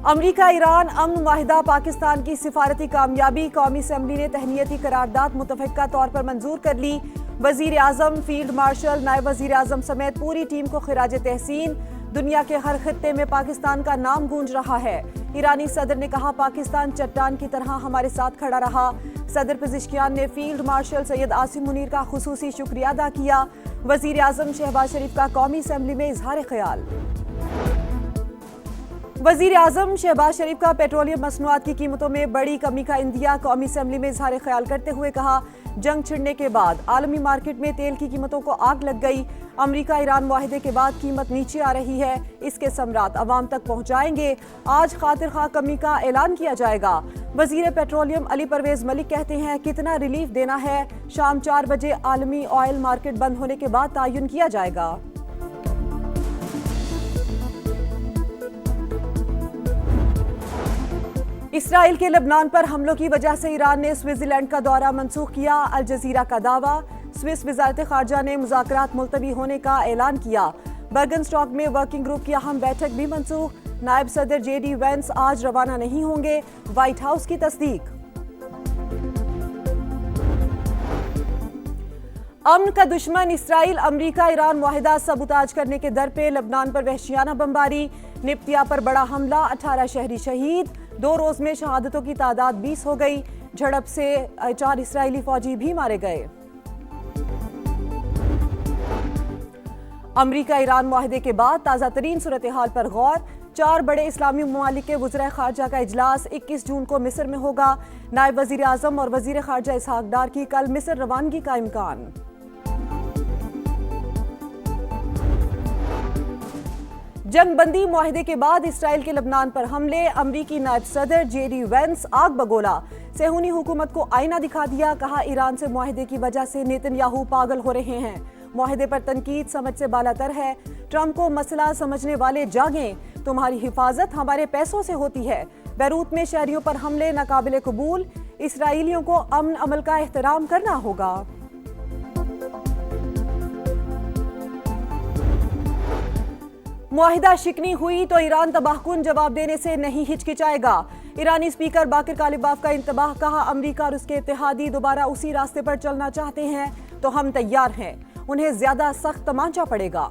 अमरीका Iran अमन माहिदा पाकिस्तान की सिफारती कामयाबी। कौमी असम्बली ने तहनीती करारदाद मुतफ़िक़ा तौर पर मंजूर कर ली। वज़ीर आज़म, फील्ड मार्शल, नायब वज़ीर आज़म समेत पूरी टीम को खिराज तहसीन। दुनिया के हर खित्ते में पाकिस्तान का नाम गूंज रहा है। ईरानी सदर ने कहा, पाकिस्तान चट्टान की तरह हमारे साथ खड़ा रहा। सदर पेज़ेश्कियान ने फील्ड मार्शल सैयद आसिम मुनीर का खुसूसी शुक्रिया अदा किया। वज़ीर आज़म शहबाज शरीफ का कौमी असम्बली में इजहार ख्याल। वज़ीर आज़म शहबाज शरीफ का पेट्रोलियम मसनूआत की कीमतों में बड़ी कमी का इंदिया। कौमी असम्बली में इजहार ख्याल करते हुए कहा, जंग छिड़ने के बाद आलमी मार्केट में तेल की कीमतों को आग लग गई। अमरीका ईरान मुआहदे के बाद कीमत नीचे आ रही है। इसके समरात अवाम तक पहुंचाएंगे। आज खातिर खा कमी का ऐलान किया जाएगा। वज़ीर पेट्रोलियम अली परवेज मलिक कहते हैं, कितना रिलीफ देना है। शाम 4 बजे आलमी ऑयल मार्केट बंद होने के बाद तयन किया जाएगा। इसराइल के लेबनान पर हमलों की वजह से ईरान ने स्विट्जरलैंड का दौरा मंसूख किया। अल जजीरा का दावा। स्विस वजारत खारजा ने मुज़ाकरात मुलतवी होने का ऐलान किया। बर्गनस्टॉक में वर्किंग ग्रुप की अहम बैठक भी मंसूख। नायब सदर JD वेंस आज रवाना नहीं होंगे। व्हाइट हाउस की तस्दीक। अमन का दुश्मन इसराइल अमरीका ईरान मुआहिदा सबूताज करने के दर पे। लेबनान पर वहशियाना बमबारी। निप्तिया पर बड़ा हमला, 18 शहरी शहीद। 2 रोज में शहादतों की तादाद 20 हो गई। झड़प से 4 इसराइली फौजी भी मारे गए। अमरीका ईरान मुआहिदे के बाद ताज़ा तरीन सूरत हाल पर गौर। 4 बड़े इस्लामी ममालिक के वज़ीर खारजा का इजलास 21 जून को मिस्र में होगा। नायब वज़ीर आज़म और वज़ीर खारजा इसहाक डार की कल मिस्र रवानगी का इम्कान। जंगबंदी मुआहिदे के बाद इसराइल के लेबनान पर हमले। अमरीकी नायब सदर JD वेंस आग बगोला। सेहूनी हुकूमत को आईना दिखा दिया। कहा, ईरान से मुआहिदे की वजह से नेतन्याहू पागल हो रहे हैं। मुआहिदे पर तनकीद समझ से बालातर है। ट्रंप को मसला समझने वाले जागें। तुम्हारी हिफाजत हमारे पैसों से होती है। बैरूत में शहरियों पर हमले नाकाबिले कबूल। इसराइलियों को अमन अमल का एहतराम करना होगा। मुआहिदा शिकनी हुई तो ईरान तबाहकुन जवाब देने से नहीं हिचकिचाएगा। ईरानी स्पीकर बाकिर कालिबाफ का इंतबाह। कहा, अमरीका और उसके इत्तेहादी दोबारा उसी रास्ते पर चलना चाहते हैं तो हम तैयार हैं। उन्हें ज्यादा सख्त तमांचा पड़ेगा।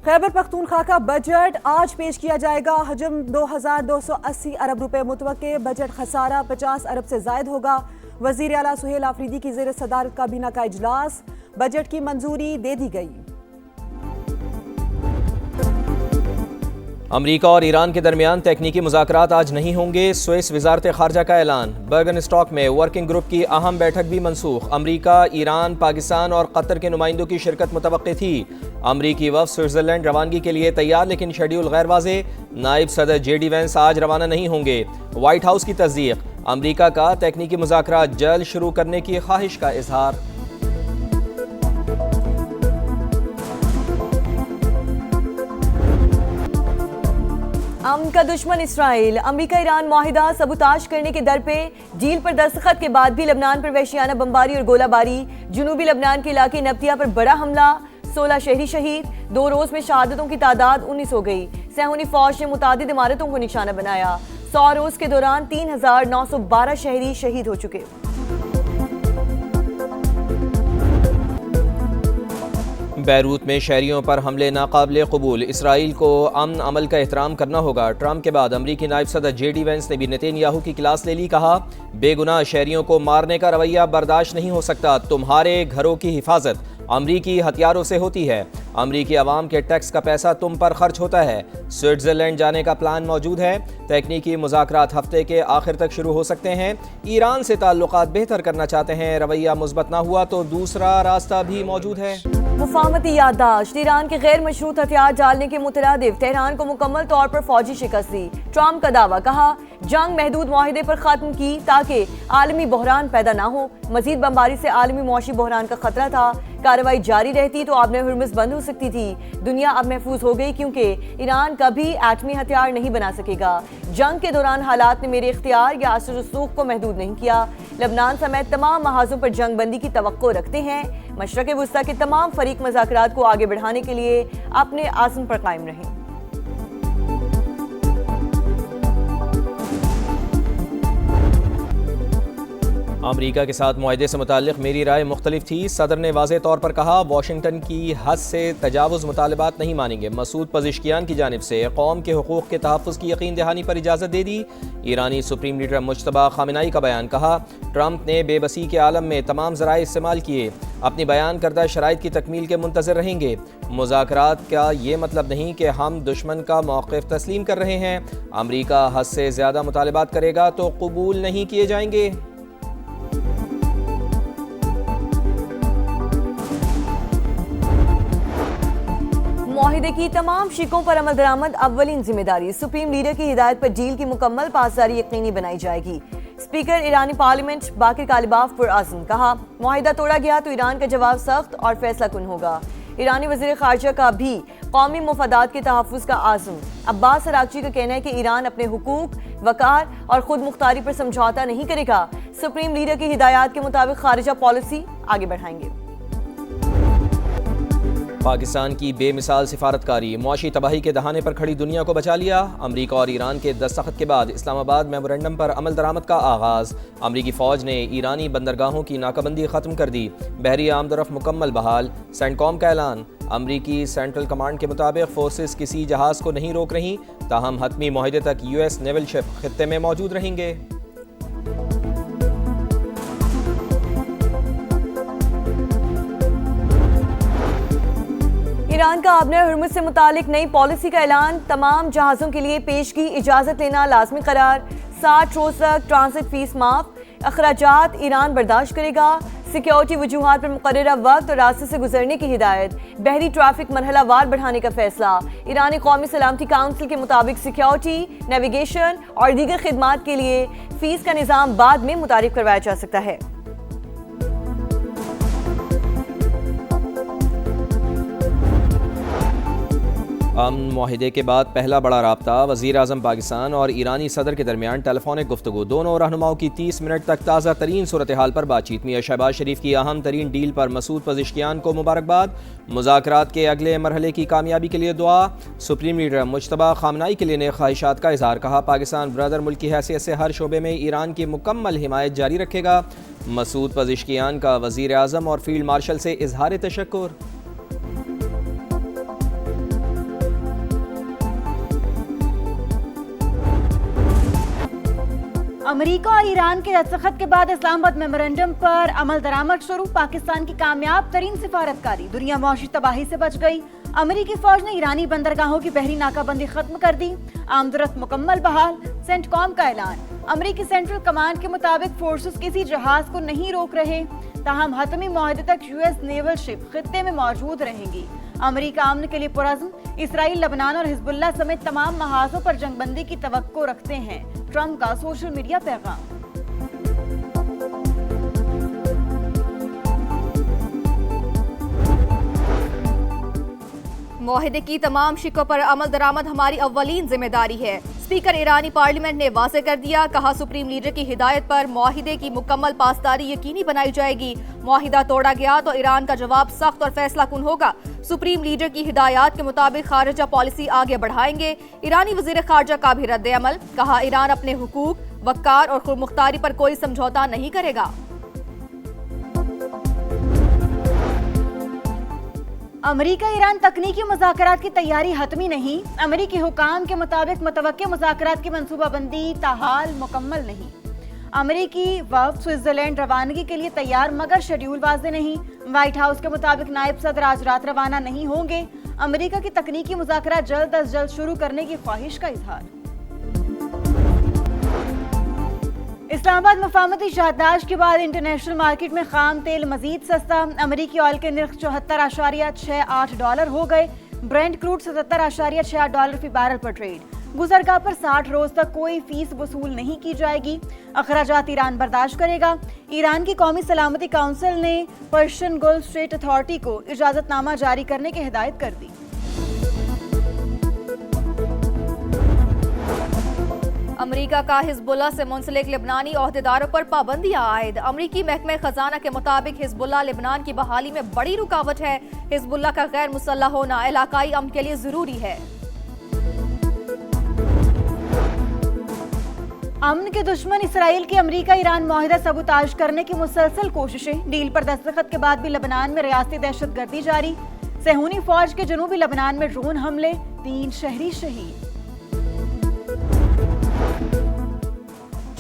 खैबर पख्तूनख्वा का बजट आज पेश किया जाएगा। हजम 2280 अरब रुपए मुतवक्के। बजट खसारा 50 अरब से जायद होगा। वजीर आला सुहेल आफरीदी की जेर सदारत काबीना का इजलास। बजट की मंजूरी दे दी गई। अमरीका और ईरान के दरमियान तकनीकी मुज़ाकरात आज नहीं होंगे। स्विस वजारत खारजा का ऐलान। बर्गनस्टॉक में वर्किंग ग्रुप की अहम बैठक भी मनसूख। अमरीका, ईरान, पाकिस्तान और कतर के नुमाइंदों की शिरकत मुतवक्की थी। अमरीकी वफ़द स्विट्जरलैंड रवानगी के लिए तैयार, लेकिन शेड्यूल गैर वाज़े। नायब सदर JD वेंस आज रवाना नहीं होंगे। व्हाइट हाउस की तस्दीक। अमरीका का तकनीकी मुज़ाकरात जल्द शुरू करने की ख्वाहिश का इजहार। अमन का दुश्मन इसराइल अमरीका ईरान मुआहिदा सबूताज करने के दर पे। डील पर दस्तखत के बाद भी लेबनान पर वहशियाना बमबारी और गोलाबारी। जुनूबी लेबनान के इलाके नब्तिया पर बड़ा हमला, 16 शहरी शहीद। 2 रोज में शहादतों की तादाद 19 हो गई। सेहूनी फौज ने मुतादिद इमारतों को निशाना बनाया। 100 रोज के दौरान 3912 शहरी शहीद हो चुके। बैरूत में शहरियों पर हमले नाकाबिले कबूल। इसराइल को अमन अमल का एहतराम करना होगा। ट्रंप के बाद अमरीकी नायब सदर JD वेंस ने भी नेतन्याहू की क्लास ले ली। कहा, बेगुनाह शहरियों को मारने का रवैया बर्दाश्त नहीं हो सकता। तुम्हारे घरों की हिफाजत अमरीकी हथियारों से होती है। अमरीकी अवाम के टैक्स का पैसा तुम पर खर्च होता है। स्विट्जरलैंड जाने का प्लान मौजूद है। तकनीकी मुज़ाकरात हफ्ते के आखिर तक शुरू हो सकते हैं। ईरान से ताल्लुकात बेहतर करना चाहते हैं। रवैया मुस्बत ना हुआ तो दूसरा रास्ता भी मौजूद है। मुफाहमती याददाश्त। ईरान के गैर मशरूत हथियार डालने के मुतरादिफ तेहरान को मुकम्मल तौर पर फौजी शिकस्त दी। ट्रंप का दावा। कहा, जंग महदूद मुआहिदे पर खत्म की ताकि आलमी बहरान पैदा ना हो। मजीद बमबारी से आलमी मुआशी बहरान का खतरा था। कार्रवाई जारी रहती तो आबने हुर्मुज़ बंद हो सकती थी। दुनिया अब महफूज हो गई क्योंकि ईरान कभी एटमी हथियार नहीं बना सकेगा। जंग के दौरान हालात ने मेरे इख्तियार या असर रसूख को महदूद नहीं किया। लेबनान समेत तमाम महाजों पर जंग बंदी की तवक्को रखते हैं। मशरक़ वुस्ता के तमाम फरीक मुज़ाकरात को आगे बढ़ाने के लिए अपने आज़म पर कायम रहें। अमरीका के साथ मुआहदे से मुताल्लिक़ मेरी राय मुख्तलिफ थी। सदर ने वाज़ेह तौर पर कहा, वाशिंगटन की हद से तजावुज़ मुतालबात नहीं मानेंगे। मसूद पज़िश्कियान की जानिब से कौम के हुकूक़ के तहफ़्फ़ुज़ की यकीन दहानी पर इजाज़त दे दी। ईरानी सुप्रीम लीडर मुज्तबा खामेनेई का बयान, कहा ट्रंप ने बेबसी के आलम में तमाम ज़राए इस्तेमाल किए, अपनी बयान करदा शराइत की तकमील के मुंतज़िर रहेंगे। मुज़ाकरात का ये मतलब नहीं कि हम दुश्मन का मौक़िफ़ तस्लीम कर रहे हैं। अमरीका हद से ज़्यादा मुतालबात करेगा तो कबूल नहीं किए जाएंगे। मुआहिदे की तमाम शिकों पर अमल दरामद अव्वलीन जिम्मेदारी। सुप्रीम लीडर की हिदायत पर डील की मुकम्मल पासदारी यकीनी बनाई जाएगी। स्पीकर ईरानी पार्लियामेंट बाकिर कालिबाफ पुरअज़्म, कहा मुआहिदा तोड़ा गया तो ईरान का जवाब सख्त और फैसला कुन होगा। ईरानी वज़ीर ख़ारजा का भी कौमी मुफादात के तहफ़्फ़ुज़ का आज़म। अब्बास अराग़ची का कहना है कि ईरान अपने हुकूक, वक़ार और खुद मुख्तारी पर समझौता नहीं करेगा। सुप्रीम लीडर की हिदायत के मुताबिक खारिजा पॉलिसी आगे बढ़ाएंगे। पाकिस्तान की बेमिसाल सिफारतकारी मुआशी तबाही के दहाने पर खड़ी दुनिया को बचा लिया। अमरीका और ईरान के दस्तखत के बाद इस्लामाबाद मेमोरेंडम पर अमल दरामद का आगाज़। अमरीकी फ़ौज ने ईरानी बंदरगाहों की नाकाबंदी ख़त्म कर दी। बहरी आमदरफ़ मुकम्मल बहाल। सेंटकॉम का ऐलान। अमरीकी सेंट्रल कमांड के मुताबिक फोर्सेस किसी जहाज़ को नहीं रोक रही, ताहम हतमी मुआहदे तक US नेवल शिप खित्ते में मौजूद रहेंगे। ईरान का आबने हुर्मुज़ से मुतालिक नई पॉलिसी का ऐलान। तमाम जहाज़ों के लिए पेश की इजाज़त लेना लाजमी करार। 60 रोज़ तक ट्रांसिट फीस माफ। अखराजात ईरान बर्दाश्त करेगा। सिक्योरिटी वजूहात पर मुकर्ररा वक्त और रास्ते से गुजरने की हिदायत। बहरी ट्रैफिक मरहला वार बढ़ाने का फैसला। ईरानी कौमी सलामती काउंसिल के मुताबिक सिक्योरिटी, नेविगेशन और दीगर खिदमात के लिए फीस का निज़ाम बाद में मुतारिफ करवाया जा सकता है। अमन मुआहिदे के बाद पहला बड़ा राब्ता। वज़ीर आज़म पाकिस्तान और ईरानी सदर के दरमियान टेलीफोनिक गुफ्तगू। दोनों रहनुमाओं की 30 मिनट तक ताज़ा तरीन सूरत हाल पर बातचीत। मियां शहबाज शरीफ की अहम तरीन डील पर मसूद पज़िश्कियान को मुबारकबाद। मुज़ाकरात के अगले मरहले की कामयाबी के लिए दुआ। सुप्रीम लीडर मुज्तबा खामेनेई के लिए नेक ख्वाहिशात का इज़हार। कहा पाकिस्तान ब्रदर मुल्क की हैसियत से हर शोबे में ईरान की मुकम्मल हिमायत जारी रखेगा। मसूद पज़िश्कियान का वज़ीर आज़म और फील्ड मार्शल से इज़हार तशक्कुर। अमेरिका और ईरान के दस्तखत के बाद इस्लामाबाद मेमोरेंडम पर अमल दरामद शुरू। पाकिस्तान की कामयाब तरीन सिफारतकारी। दुनिया मौशी तबाही से बच गई। अमेरिकी फौज ने ईरानी बंदरगाहों की बहरी नाकाबंदी खत्म कर दी। आमदरफ्त मुकम्मल बहाल। सेंटकॉम का ऐलान। अमेरिकी सेंट्रल कमांड के मुताबिक फोर्सेस किसी जहाज को नहीं रोक रहे, ताहम हतमी मुआहदे तक US नेवल शिप खित्ते में मौजूद रहेंगी। अमेरिका अमन के लिए पुरअज़्म। इसराइल, लबनान और हिजबुल्लाह समेत तमाम महाजों पर जंगबंदी की तवक्को रखते हैं। ट्रंप का सोशल मीडिया पैगाम। मुआहिदे की तमाम शिकों पर अमल दरामद हमारी अव्वलीन जिम्मेदारी है। स्पीकर ईरानी पार्लियामेंट ने वाज़ेह कर दिया। कहा सुप्रीम लीडर की हिदायत पर मुआहिदे की मुकम्मल पासदारी यकीनी बनाई जाएगी। मुआहिदा तोड़ा गया तो ईरान का जवाब सख्त और फैसला कुन होगा। सुप्रीम लीडर की हिदायत के मुताबिक खारिजा पॉलिसी आगे बढ़ाएंगे। ईरानी वज़ीर ख़ारजा का भी रद्द अमल। कहा ईरान अपने हुकूक, वक़ार और खुद मुख्तारी पर कोई समझौता नहीं करेगा। अमेरिका ईरान तकनीकी मुज़ाकरात की तैयारी हतमी नहीं। अमेरिकी हुकाम के मुताबिक मुतवक्के मुज़ाकरात की मनसूबाबंदी ताहाल मुकम्मल नहीं। अमेरिकी वफ़द स्विट्ज़रलैंड रवानगी के लिए तैयार, मगर शेड्यूल वाज़ेह नहीं। व्हाइट हाउस के मुताबिक नायब सदर आज रात रवाना नहीं होंगे। अमेरिका की तकनीकी मुज़ाकरात जल्द अज जल्द शुरू करने की ख्वाहिश का इजहार। इस्लामाबाद मफामती शाहदाश्त के बाद इंटरनेशनल मार्केट में खाम तेल मजीद सस्ता। अमेरिकी ऑयल के निर्ख $74.68 हो गए। ब्रेंट क्रूड $77.68 फी बैरल पर ट्रेड। गुजरगाह पर 60 रोज तक कोई फीस वसूल नहीं की जाएगी। अखराजात ईरान बर्दाश्त करेगा। ईरान की कौमी सलामती काउंसिल ने पर्शियन गल्फ स्ट्रेट अथॉरिटी को इजाजतनामा जारी करने की हिदायत कर दी। अमेरिका का हिजबुल्लाह से मुंसलिक लेबनानी ओहदेदारों पर पाबंदियां आयद। अमेरिकी महकमे खजाना के मुताबिक हिजबुल्लाह लेबनान की बहाली में बड़ी रुकावट है। हिजबुल्लाह का गैर मुसल्लह होना इलाकाई अमन के लिए जरूरी है। अमन के दुश्मन इसराइल की अमेरिका ईरान माहिदा सबूताज करने की मुसलसल कोशिशें। डील पर दस्तखत के बाद भी लेबनान में रियासती दहशतगर्दी जारी। सेहूनी फौज के जनूबी लेबनान में ड्रोन हमले, 3 शहरी शहीद।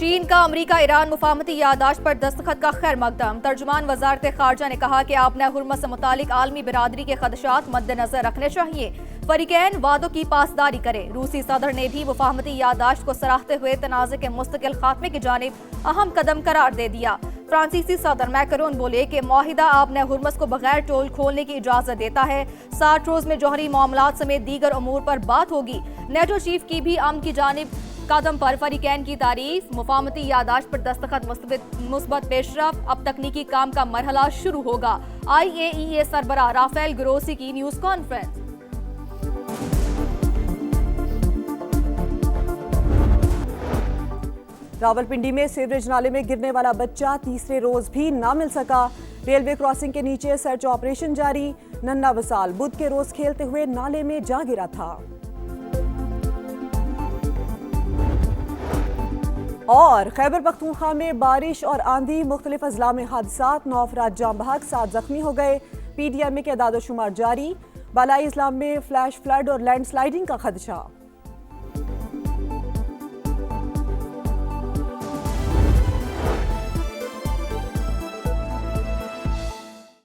चीन का अमेरिका ईरान मुफाहमती यादाश्त पर दस्तखत का खैर मकदम। तर्जुमान वजारत खारजा ने कहा कि आपने हुर्मत से मुतालिक आलमी बिरादरी के खदशात मद्देनजर रखने चाहिए। फरीकैन वादों की पासदारी करें। रूसी सदर ने भी मुफाहमती यादाश्त को सराहते हुए तनाज़े के मुस्तकिल खात्मे की जानिब अहम कदम करार दे दिया। फ्रांसीसी सदर मैकरोन बोले कि माहिदा आपने हुर्मस को बगैर टोल खोलने की इजाजत देता है। 60 रोज में जौहरी मामलात समेत दीगर अमूर पर बात होगी। नेटो चीफ की भी अमन की जानिब कदम पर फरीकैन की तारीफ। मुफाहमती यादाश्त पर दस्तखत मुस्बत पेशरफ। अब तकनीकी काम का मरहला शुरू होगा। IAEA सरबराह राफेल ग्रोसी की न्यूज कॉन्फ्रेंस। रावलपिंडी में सीवरेज नाले में गिरने वाला बच्चा तीसरे रोज भी ना मिल सका। रेलवे क्रॉसिंग के नीचे सर्च ऑपरेशन जारी। नन्ना वसाल बुध के रोज खेलते हुए नाले में जा गिरा था। और खैबर पख्तूनख्वा में बारिश और आंधी, मुख्तलिफ अजला में हादसात, 9 अफराद जाम बहक, 7 जख्मी हो गए। PDMA के अदाद शुमार जारी। बालाई इस्लाम में फ्लैश फ्लड और लैंडस्लाइडिंग का खदशा।